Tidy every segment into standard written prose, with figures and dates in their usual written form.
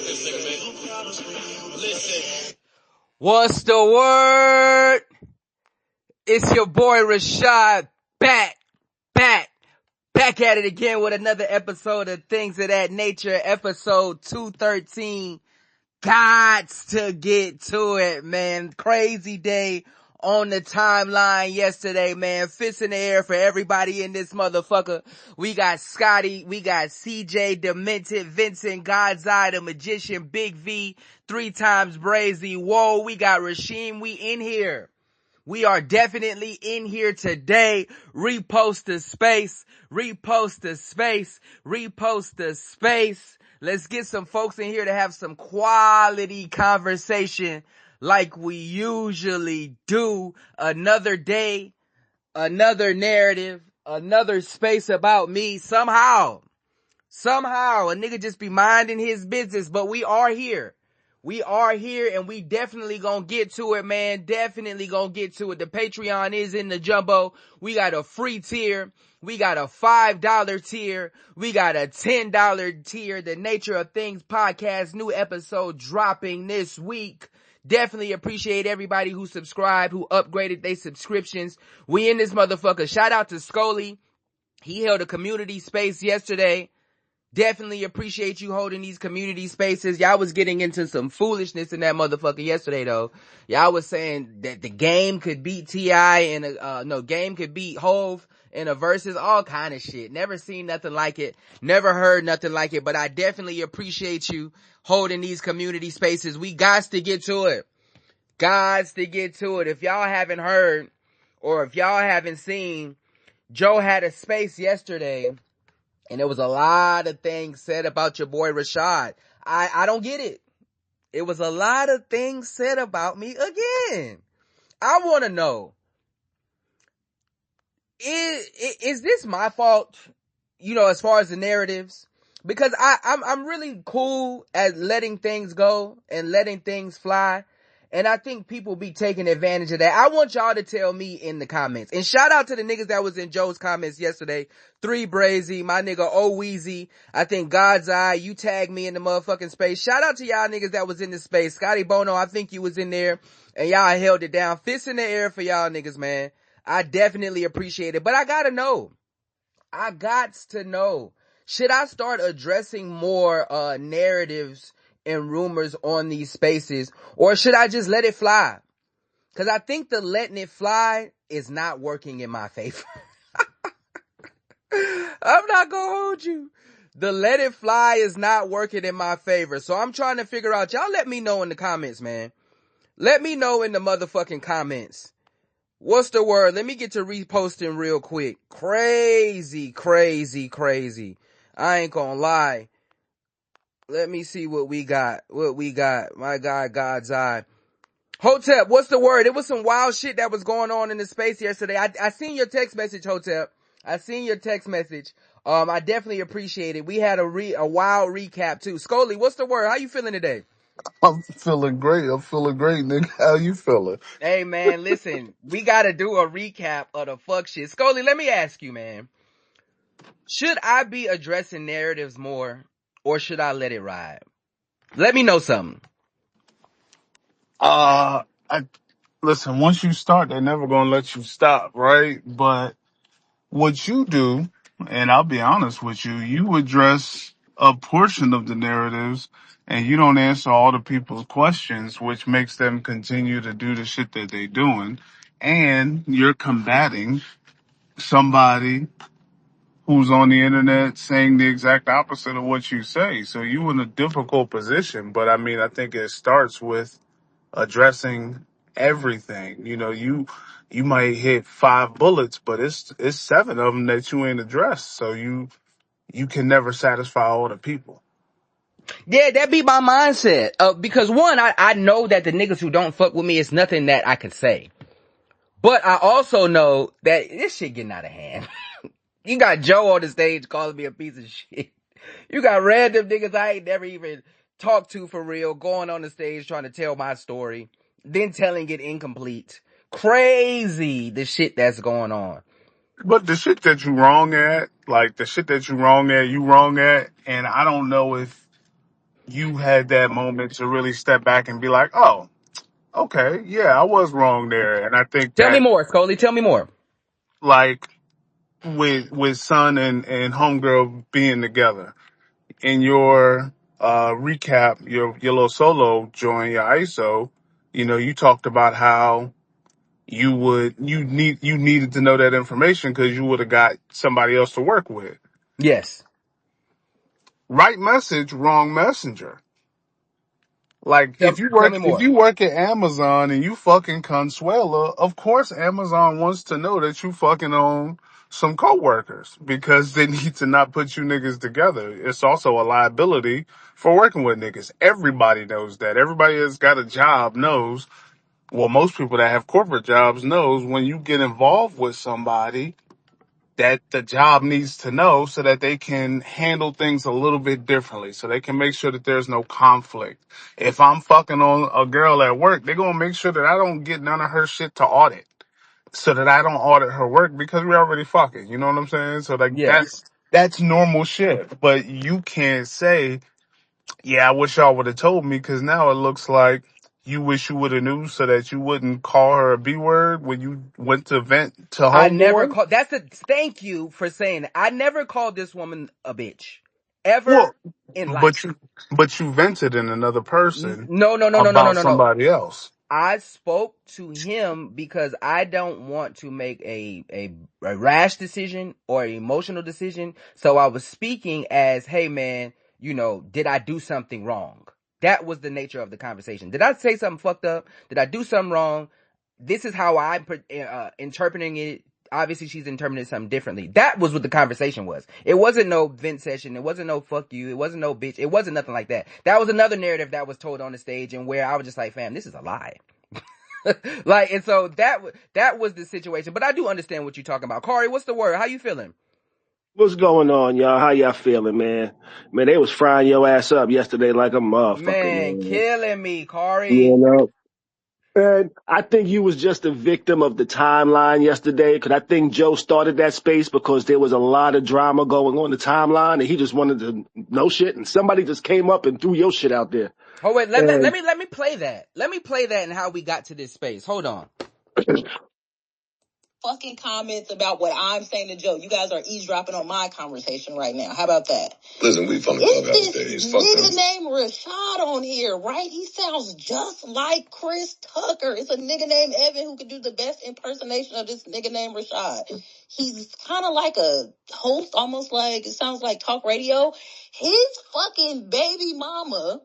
Listen. What's the word? It's your boy Rashad back at it again with another episode of Things of That Nature, episode 213. Gots to get to it, man. Crazy day on the timeline yesterday, man. Fists in the air for everybody in this motherfucker. We got Scotty, we got CJ, Demented, Vincent, God's Eye, the Magician, Big V, 3 times Brazy. Whoa, we got Rasheem, we in here. We are definitely in here today. Repost the space, repost the space, repost the space. Let's get some folks in here to have some quality conversation like we usually do. Another day, another narrative, another space about me. Somehow, a nigga just be minding his business, but we are here. We are here and we definitely gonna get to it, man. Definitely gonna get to it. The Patreon is in the jumbo. We got a free tier. We got a $5 tier. We got a $10 tier. The Nature of Things podcast, new episode dropping this week. Definitely appreciate everybody who subscribed, who upgraded their subscriptions. We in this motherfucker. Shout out to Scully. He held a community space yesterday. Definitely appreciate you holding these community spaces. Y'all was getting into some foolishness in that motherfucker yesterday, though. Y'all was saying that the game could beat T.I. and game could beat Hove in a versus, all kind of shit. Never seen nothing like it. Never heard nothing like it. But I definitely appreciate you holding these community spaces. We gots to get to it. Gots to get to it. If y'all haven't heard or if y'all haven't seen, Joe had a space yesterday. And there was a lot of things said about your boy Rashad. I don't get it. It was a lot of things said about me again. I want to know, is this my fault? You know, as far as the narratives? Because I'm really cool at letting things go and letting things fly. And I think people be taking advantage of that. I want y'all to tell me in the comments. And shout out to the niggas that was in Joe's comments yesterday. 3 Brazy, my nigga O-Weezy. I think God's Eye, you tagged me in the motherfucking space. Shout out to y'all niggas that was in the space. Scotty Bono, I think you was in there. And y'all held it down. Fists in the air for y'all niggas, man. I definitely appreciate it. But I gotta know. I gots to know. Should I start addressing more narratives and rumors on these spaces, or should I just let it fly? Cause I think the letting it fly is not working in my favor. I'm not gonna hold you. The let it fly is not working in my favor. So I'm trying to figure out, y'all let me know in the comments, man. Let me know in the motherfucking comments. What's the word? Let me get to reposting real quick. Crazy. I ain't gonna lie. Let me see what we got. My God, God's Eye. Hotep, what's the word? It was some wild shit that was going on in the space yesterday. I seen your text message, Hotep. I seen your text message. I definitely appreciate it. We had a wild recap too. Scully, what's the word? How you feeling today? I'm feeling great, nigga. How you feeling? Hey man, listen, we gotta do a recap of the fuck shit. Scully, let me ask you, man. Should I be addressing narratives more, or should I let it ride? Let me know something. I listen. Once you start, they're never gonna let you stop, right? But what you do, and I'll be honest with you, you address a portion of the narratives, and you don't answer all the people's questions, which makes them continue to do the shit that they're doing, and you're combating somebody who's on the internet saying the exact opposite of what you say. So you in a difficult position. But I mean, I think it starts with addressing everything. You know, you might hit 5 bullets, but it's 7 of them that you ain't addressed. So you can never satisfy all the people. Yeah, that be my mindset. Because one, I know that the niggas who don't fuck with me, it's nothing that I can say. But I also know that this shit getting out of hand. You got Joe on the stage calling me a piece of shit. You got random niggas I ain't never even talked to for real going on the stage trying to tell my story, then telling it incomplete. Crazy the shit that's going on. But the shit that you wrong at, and I don't know if you had that moment to really step back and be like, oh, okay, yeah, I was wrong there. And I think Tell me that, more, Scully. Tell me more. like, with son and homegirl being together in your recap, your little solo join your ISO, you talked about how you needed to know that information because you would have got somebody else to work with. Yes. Right message, wrong messenger. Like Tell, tell me if more. you work at Amazon and you fucking Consuela, of course Amazon wants to know that you fucking own some coworkers because they need to not put you niggas together. It's also a liability for working with niggas. Everybody knows that. Everybody that's got a job knows. Well, most people that have corporate jobs knows when you get involved with somebody that the job needs to know so that they can handle things a little bit differently, so they can make sure that there's no conflict. If I'm fucking on a girl at work, they're gonna make sure that I don't get none of her shit to audit, so that I don't audit her work because we already fucking. You know what I'm saying? So like Yes. that's normal shit. But you can't say, yeah, I wish y'all would have told me, because now it looks like you wish you would have knew so that you wouldn't call her a B word when you went to vent to I never homeboy. called. Thank you for saying that. I never called this woman a bitch. Well, Ever in but life. you vented in another person No, no, no, no, no, no, about no, no. somebody else. I spoke to him because I don't want to make a rash decision or an emotional decision. So I was speaking as, hey man, did I do something wrong? That was the nature of the conversation. Did I say something fucked up? Did I do something wrong? This is how I'm interpreting it. Obviously, she's interpreting something differently. That was what the conversation was. It wasn't no vent session. It wasn't no fuck you. It wasn't no bitch. It wasn't nothing like that. That was another narrative that was told on the stage, and where I was just like, fam, this is a lie. Like, and so that was the situation. But I do understand what you're talking about. Corey, what's the word? How you feeling? What's going on, y'all? How y'all feeling, man? Man, they was frying your ass up yesterday like a motherfucker, Man, man. killing me, Corey. You know? And I think you was just a victim of the timeline yesterday, because I think Joe started that space because there was a lot of drama going on the timeline, and he just wanted to know shit, and somebody just came up and threw your shit out there. Oh wait, And let me play that. Let me play that and how we got to this space. Hold on. Fucking comments about what I'm saying to Joe. You guys are eavesdropping on my conversation right now. How about that? Listen, we from the clubhouse days. Fuck them. Nigga named Rashad on here, right? He sounds just like Chris Tucker. It's a nigga named Evan who could do the best impersonation of this nigga named Rashad. He's kind of like a host, almost like, it sounds like talk radio. His fucking baby mama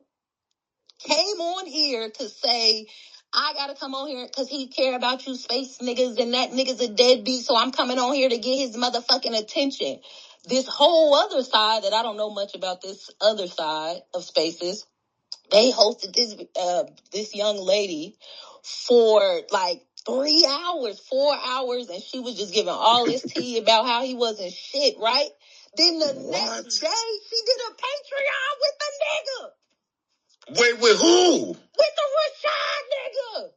came on here to say, I gotta come on here because he care about you space niggas, and that nigga's a deadbeat, so I'm coming on here to get his motherfucking attention. This whole other side that I don't know much about, this other side of spaces, they hosted this young lady for like 3 hours, 4 hours, and she was just giving all this tea about how he wasn't shit, right? Then the next day, she did a Patreon with the nigga. Wait, with who? With the Rashad nigga.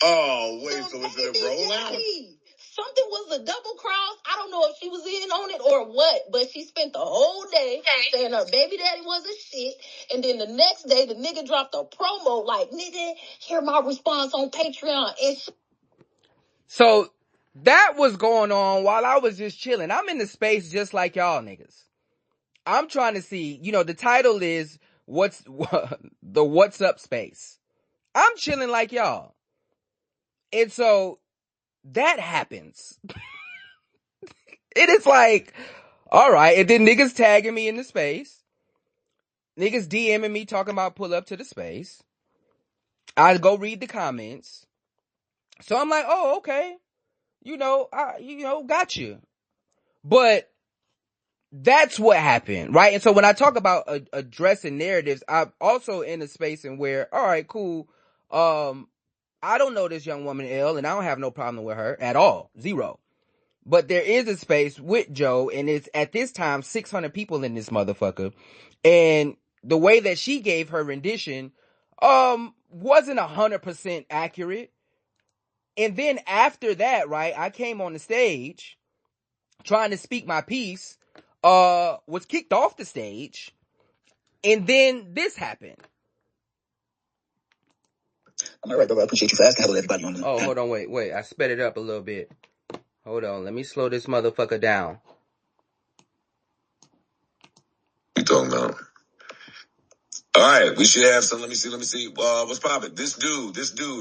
Oh, wait, so is it a rollout? Something was a double cross. I don't know if she was in on it or what, but she spent the whole day saying her baby daddy wasn't shit. And then the next day, the nigga dropped a promo like, nigga, hear my response on Patreon. So that was going on while I was just chilling. I'm in the space just like y'all niggas. I'm trying to see, the title is the what's up space. I'm chilling like y'all. And so that happens. It is like, all right. And then niggas tagging me in the space. Niggas DMing me talking about pull up to the space. I go read the comments. So I'm like, oh, okay. Got you. But that's what happened, right? And so when I talk about addressing narratives, I'm also in a space in where, all right, cool. I don't know this young woman L, and I don't have no problem with her at all, zero. But there is a space with Joe, and it's at this time 600 people in this motherfucker, and the way that she gave her rendition, wasn't 100% accurate. And then after that, right, I came on the stage trying to speak my piece, was kicked off the stage, And then this happened. I'm all right, brother. I appreciate you for asking. Hello, everybody on the Oh, hold on, wait. I sped it up a little bit. Hold on, let me slow this motherfucker down. You talking about? All right, we should have some. Let me see. What's poppin'? This dude,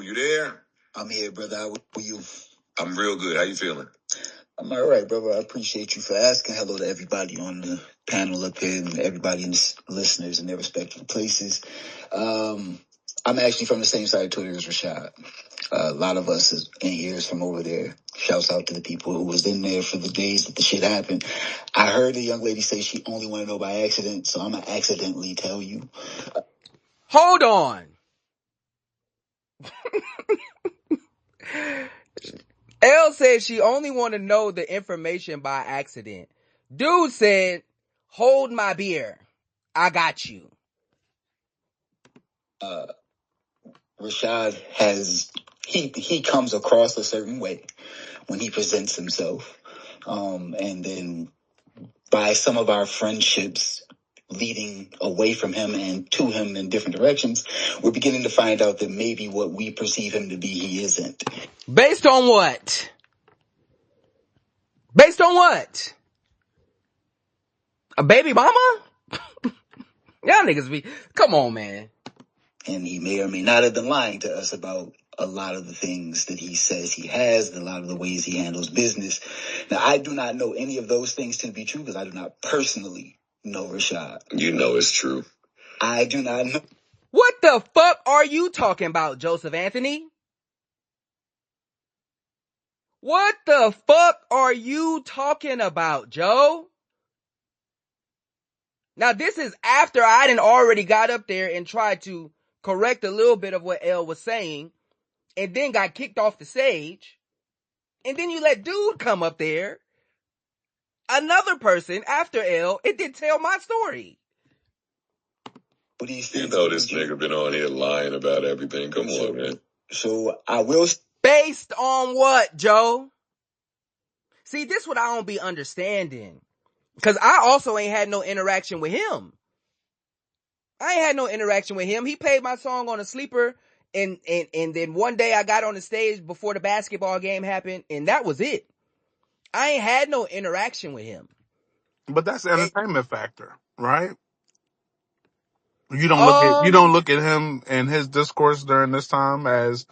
you there? I'm here, brother. How are you? I'm real good. How you feeling? I'm all right, brother. I appreciate you for asking. Hello to everybody on the panel up here and everybody in the listeners in their respective places. I'm actually from the same side of Twitter as Rashad. A lot of us in here is from over there. Shouts out to the people who was in there for the days that the shit happened. I heard the young lady say she only want to know by accident, so I'm going to accidentally tell you. Hold on. Elle said she only want to know the information by accident. Dude said, hold my beer. I got you. Rashad he comes across a certain way when he presents himself. And then by some of our friendships leading away from him and to him in different directions, we're beginning to find out that maybe what we perceive him to be, he isn't. Based on what? Based on what? A baby mama? Y'all niggas be, come on, man. And he may or may not have been lying to us about a lot of the things that he says he has, a lot of the ways he handles business. Now, I do not know any of those things to be true because I do not personally know Rashad. You know it's true. I do not know. What the fuck are you talking about, Joseph Anthony? What the fuck are you talking about, Joe? Now, this is after I done already got up there and tried to correct a little bit of what Elle was saying, and then got kicked off the stage. And then you let dude come up there, another person after Elle, and then tell my story. You know this nigga been on here lying about everything. Come on, man. So I will. Based on what, Joe? See, this what I don't be understanding. Because I also ain't had no interaction with him. I ain't had no interaction with him. He played my song on a sleeper, and then one day I got on the stage before the basketball game happened, and that was it. I ain't had no interaction with him. But that's the entertainment factor, right? You don't look at him and his discourse during this time as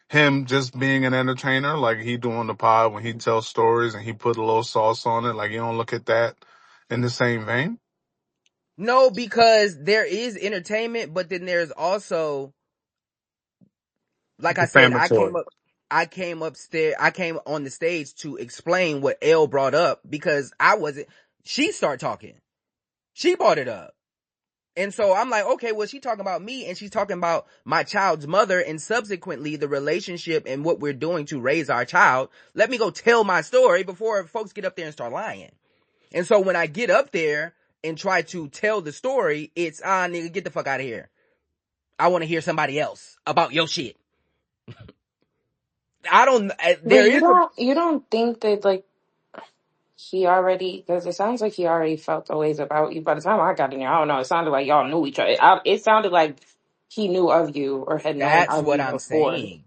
him just being an entertainer, like he doing the pod when he tells stories and he put a little sauce on it. Like you don't look at that in the same vein. No, because there is entertainment, but then there's also, like I said, I came on the stage to explain what Elle brought up because she started talking. She brought it up. And so I'm like, okay, well, she's talking about me and she's talking about my child's mother and subsequently the relationship and what we're doing to raise our child. Let me go tell my story before folks get up there and start lying. And so when I get up there and try to tell the story, it's, nigga, get the fuck out of here. I want to hear somebody else about your shit. You don't think that like he already, because it sounds like he already felt the ways about you. By the time I got in there, I don't know. It sounded like y'all knew each other. It sounded like he knew of you or had known That's of what you I'm before. saying.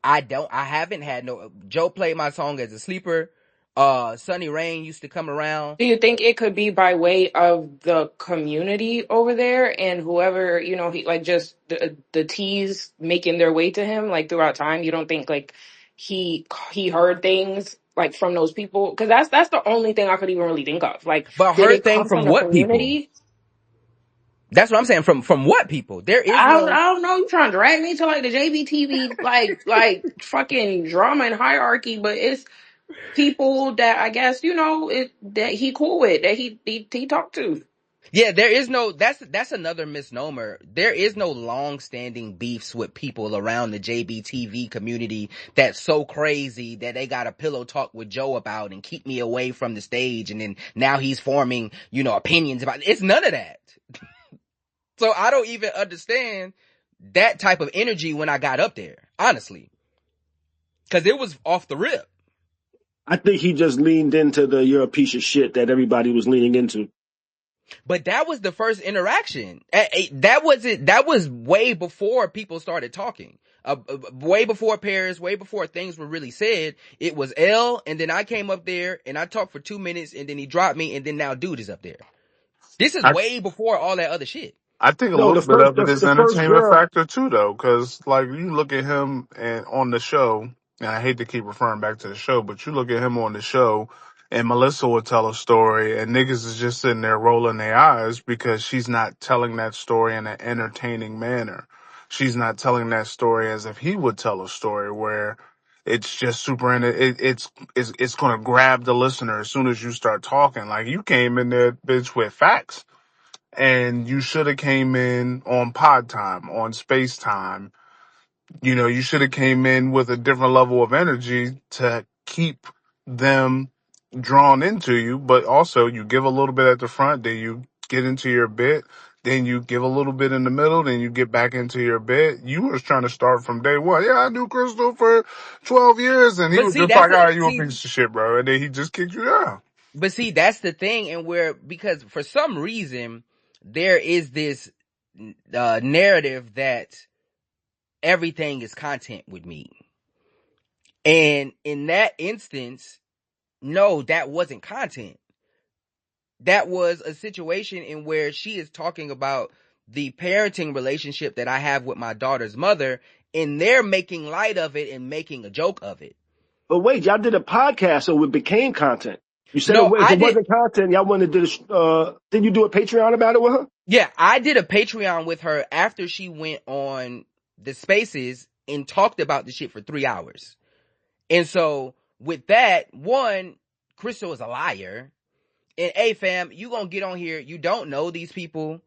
I haven't had no, Joe played my song as a sleeper. Sunny Rain used to come around. Do you think it could be by way of the community over there and whoever, he like just the teas making their way to him like throughout time? You don't think like he heard things like from those people? Because that's the only thing I could even really think of. Like, But did heard it thing come from from the what people? community? That's what I'm saying. From what people? There is I no, don't know. You trying to drag me to like the JBTV like fucking drama and hierarchy, but it's people that I guess that he cool with, that he talked to. yeah, there is no, that's another misnomer. There is no long-standing beefs with people around the JBTV community that's so crazy that they got a pillow talk with Joe about and keep me away from the stage, and then now he's forming, opinions about it. It's none of that. So I don't even understand that type of energy when I got up there, honestly. Cause it was off the rip. I think he just leaned into the "you're a piece of shit" that everybody was leaning into. But that was the first interaction. That was way before people started talking. Way before Paris, way before things were really said. It was L, and then I came up there and I talked for 2 minutes, and then he dropped me, and then now dude is up there. This is I way before all that other shit. I think a No, little the bit first of it is the first entertainment girl. factor too, though, because like you look at him and on the show, and I hate to keep referring back to the show, but you look at him on the show, and Melissa will tell a story, and niggas is just sitting there rolling their eyes because she's not telling that story in an entertaining manner. She's not telling that story as if he would tell a story where it's just super. It's going to grab the listener as soon as you start talking. Like you came in there, bitch, with facts and you should have came in on pod time, on space time. You know, you should have came in with a different level of energy to keep them drawn into you, but also you give a little bit at the front, then you get into your bit, then you give a little bit in the middle, then you get back into your bit. You was trying to start from day one. Yeah, I knew Crystal for 12 years, and he But was see, just like, that's all right, you a see, piece of shit, bro. And then he just kicked you down. but see, that's the thing, and because for some reason there is this narrative that everything is content with me. And in that instance, no, that wasn't content. That was a situation in where she is talking about the parenting relationship that I have with my daughter's mother, and they're making light of it and making a joke of it. But wait, y'all did a podcast, so it became content. You said No, if it wasn't content, y'all wanted to do. Did you do a Patreon about it with her? Yeah, I did a Patreon with her after she went on the Spaces and talked about the shit for 3 hours. And so with that, one, Crystal is a liar. And hey fam, you gonna get on here, you don't know these people.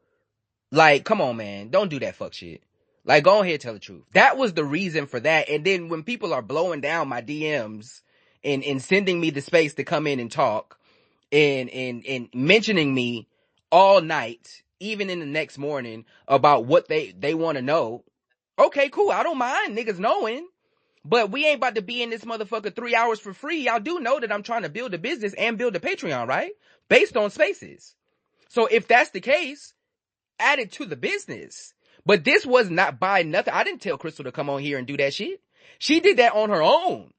Like, come on, man. Don't do that fuck shit. Like, go ahead, tell the truth. That was the reason for that. And then when people are blowing down my DMs and sending me the space to come in and talk and mentioning me all night, even in the next morning, about what they want to know. Okay, cool. I don't mind niggas knowing. But we ain't about to be in this motherfucker 3 hours for free. Y'all do know that I'm trying to build a business and build a Patreon, right? Based on spaces. So if that's the case, add it to the business. But this was not by nothing. I didn't tell Crystal to come on here and do that shit. She did that on her own.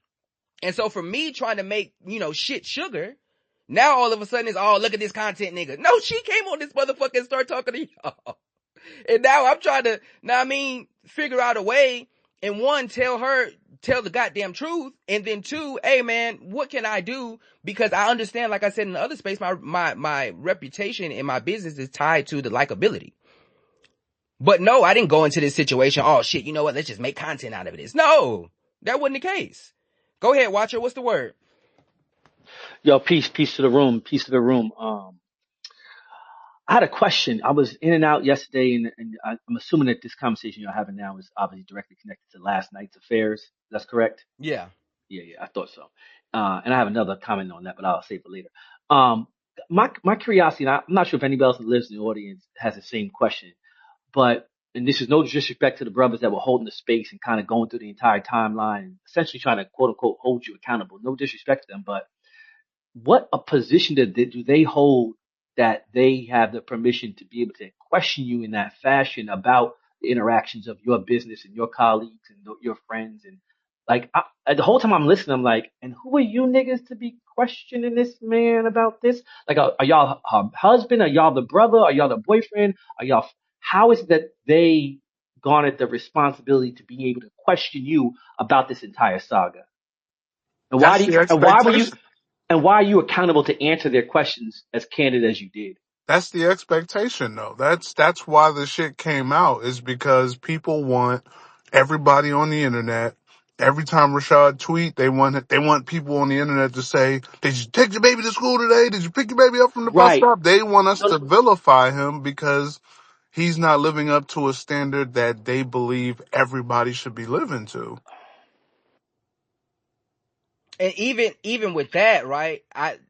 And so for me trying to make, shit sugar, now all of a sudden it's, oh, look at this content nigga. No, she came on this motherfucker and started talking to y'all. And now I'm trying to, figure out a way, and one, tell the goddamn truth, and then two, hey man, what can I do? Because I understand, like I said in the other space, my reputation and my business is tied to the likability. But no, I didn't go into this situation, oh shit, you know what, let's just make content out of this. No, that wasn't the case. Go ahead, Watcher, what's the word? Yo, peace to the room, I had a question. I was in and out yesterday, and I'm assuming that this conversation you're having now is obviously directly connected to last night's affairs. That's correct? Yeah. Yeah, I thought so. And I have another comment on that, but I'll save it later. Um, my curiosity, and I'm not sure if anybody else that lives in the audience has the same question, but, and this is no disrespect to the brothers that were holding the space and kind of going through the entire timeline and essentially trying to quote unquote hold you accountable. No disrespect to them, but what a position do they hold that they have the permission to be able to question you in that fashion about the interactions of your business and your colleagues and your friends? And like, the whole time I'm listening, I'm like, and who are you niggas to be questioning this man about this? Like, are y'all her husband? Are y'all the brother? Are y'all the boyfriend? How is it that they garnered the responsibility to be able to question you about this entire saga? And That's the expectation. why are you accountable to answer their questions as candid as you did? That's the expectation, though. That's why the shit came out, is because people want everybody on the internet. Every time Rashad tweet, they want people on the internet to say, "Did you take your baby to school today? Did you pick your baby up from the bus Right. stop?" They want us No, to vilify him because he's not living up to a standard that they believe everybody should be living to. And even with that, right?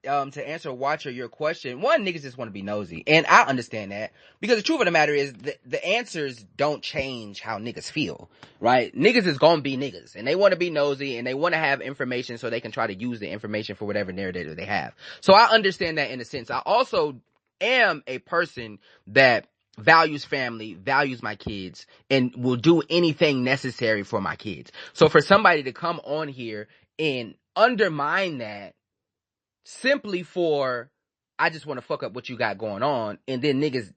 To answer Watcher your question, one, niggas just want to be nosy, and I understand that, because the truth of the matter is the answers don't change how niggas feel, right? Niggas is gonna be niggas, and they want to be nosy, and they want to have information so they can try to use the information for whatever narrative they have. So I understand that in a sense. I also am a person that values family, values my kids, and will do anything necessary for my kids. So for somebody to come on here and undermine that simply for, I just want to fuck up what you got going on, and then niggas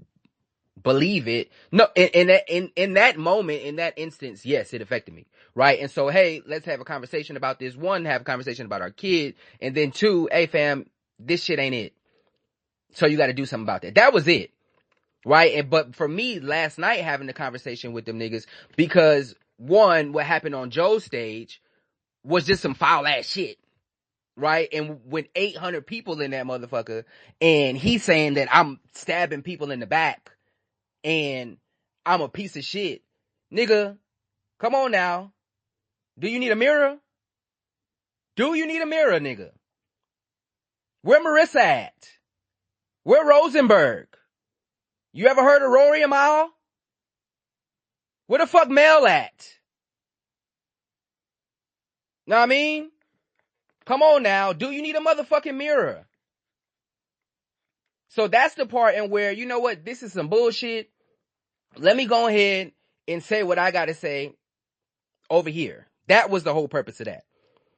believe it. No, in that moment, in that instance, yes, it affected me, right? And so, hey, let's have a conversation about this. One, have a conversation about our kid, and then two, hey fam, this shit ain't it. So you got to do something about that. That was it, right? But for me, last night having the conversation with them niggas, because one, what happened on Joe's stage was just some foul ass shit. Right? And with 800 people in that motherfucker, and he's saying that I'm stabbing people in the back and I'm a piece of shit. Nigga, come on now. Do you need a mirror? Do you need a mirror, nigga? Where Marissa at? Where Rosenberg? You ever heard of Rory a mile? Where the fuck Mel at? Know what I mean? Come on now. Do you need a motherfucking mirror? So that's the part in where, you know what? This is some bullshit. Let me go ahead and say what I gotta say over here. That was the whole purpose of that.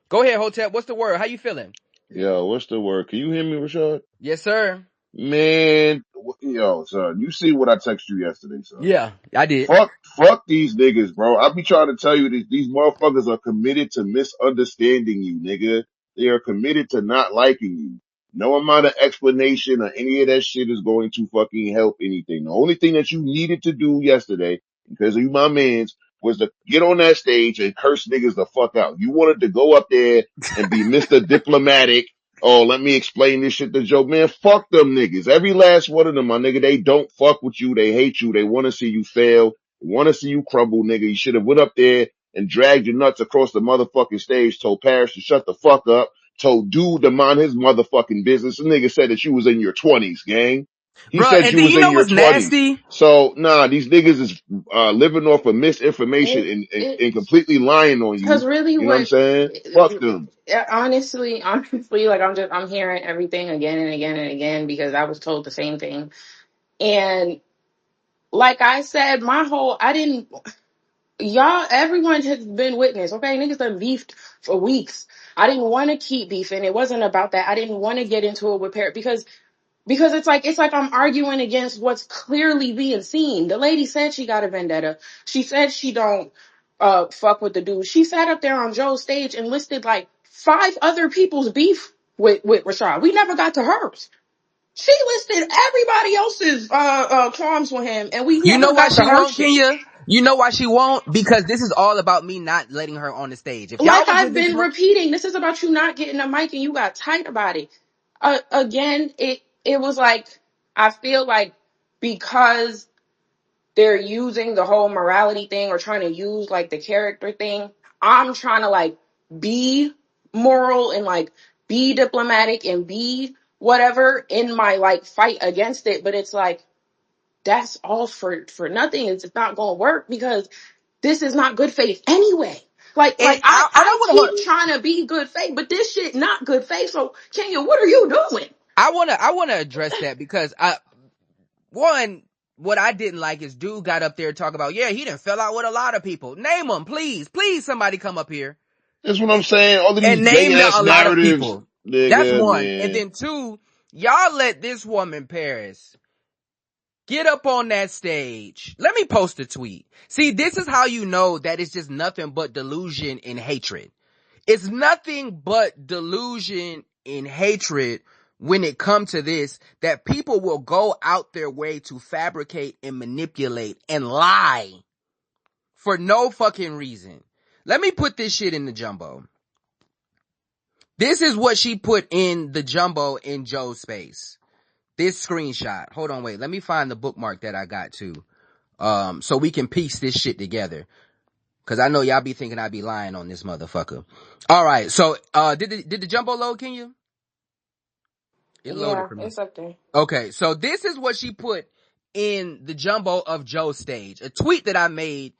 Go ahead, Hotep. What's the word? How you feeling? Yo, what's the word? Can you hear me, Rashad? Yes, sir. Man, yo, son, you see what I texted you yesterday, son. Yeah, I did. Fuck these niggas, bro. I be trying to tell you that these motherfuckers are committed to misunderstanding you, nigga. They are committed to not liking you. No amount of explanation or any of that shit is going to fucking help anything. The only thing that you needed to do yesterday, because you my mans, was to get on that stage and curse niggas the fuck out. You wanted to go up there and be Mr. Diplomatic. Oh, let me explain this shit to Joe. Man, fuck them niggas. Every last one of them, my nigga, they don't fuck with you. They hate you. They want to see you fail. They want to see you crumble, nigga. You should have went up there and dragged your nuts across the motherfucking stage, told Paris to shut the fuck up, told Dude to mind his motherfucking business. The nigga said that you was in your 20s, gang. He Bruh, said and you then was you in know your what's 20s. nasty? So, nah, these niggas is, living off of misinformation It and it's completely lying on you. because really You know what I'm what saying? Fuck them. honestly, like I'm hearing everything again and again and again because I was told the same thing. And like I said, I didn't, y'all, everyone has been witness. Okay, niggas done beefed for weeks. I didn't want to keep beefing. It wasn't about that. I didn't want to get into it with Parrot because it's like I'm arguing against what's clearly being seen. The lady said she got a vendetta. She said she don't fuck with the dude. She sat up there on Joe's stage and listed like 5 other people's beef with Rashad. We never got to hers. She listed everybody else's qualms with him, and we You know never why got to she her won't, shit. Kenya? You know why she won't? Because this is all about me not letting her on the stage. If y'all Like was in I've this been room, repeating, this is about you not getting a mic and you got tight about it. Again, it was like I feel like because they're using the whole morality thing or trying to use like the character thing. I'm trying to like be moral and like be diplomatic and be whatever in my like fight against it. But it's like, that's all for nothing. It's not going to work because this is not good faith anyway. Like, and like I, I I don't want keep trying to be good faith, but this shit not good faith. So Kenya, what are you doing? I want to address that because one, what I didn't like is dude got up there and talk about, yeah, he done fell out with a lot of people. Name them, please. Please, somebody come up here That's what I'm saying. All of and these gay name ass a lot of narratives, people. That's nigga, one. And man. then two, y'all let this woman, Paris, get up on that stage. Let me post a tweet. See, this is how you know that it's just nothing but delusion and hatred. It's nothing but delusion and hatred when it comes to this, that people will go out their way to fabricate and manipulate and lie for no fucking reason. Let me put this shit in the jumbo. This is what she put in the jumbo in Joe's space. This screenshot. Hold on, wait. Let me find the bookmark that I got too. So we can piece this shit together. Cause I know y'all be thinking I be lying on this motherfucker. All right. So, did the jumbo load, can you? It loaded Yeah, for me. it's up there. Okay. So this is what she put in the jumbo of Joe's stage. A tweet that I made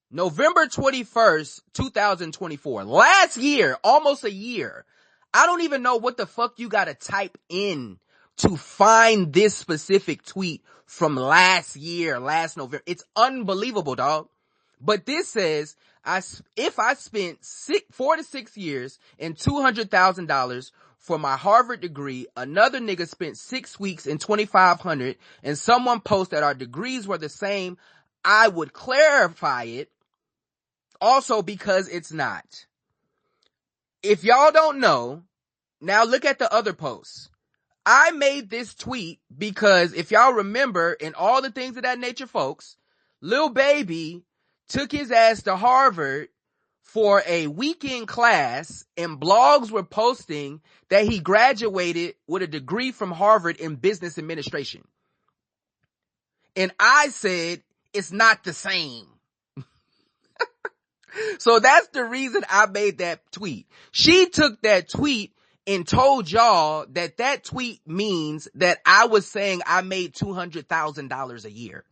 November 21st, 2024. Last year, almost a year. I don't even know what the fuck you gotta type in to find this specific tweet from last November. It's unbelievable, dog. But this says, if I spent 4 to 6 years and $200,000 for my Harvard degree, another nigga spent 6 weeks and $2,500, and someone posted that our degrees were the same, I would clarify it. Also because it's not. If y'all don't know, now look at the other posts. I made this tweet because if y'all remember, in all the things of that nature, folks, Lil Baby took his ass to Harvard for a weekend class, and blogs were posting that he graduated with a degree from Harvard in business administration. And I said, it's not the same. So that's the reason I made that tweet. She took that tweet and told y'all that tweet means that I was saying I made $200,000 a year.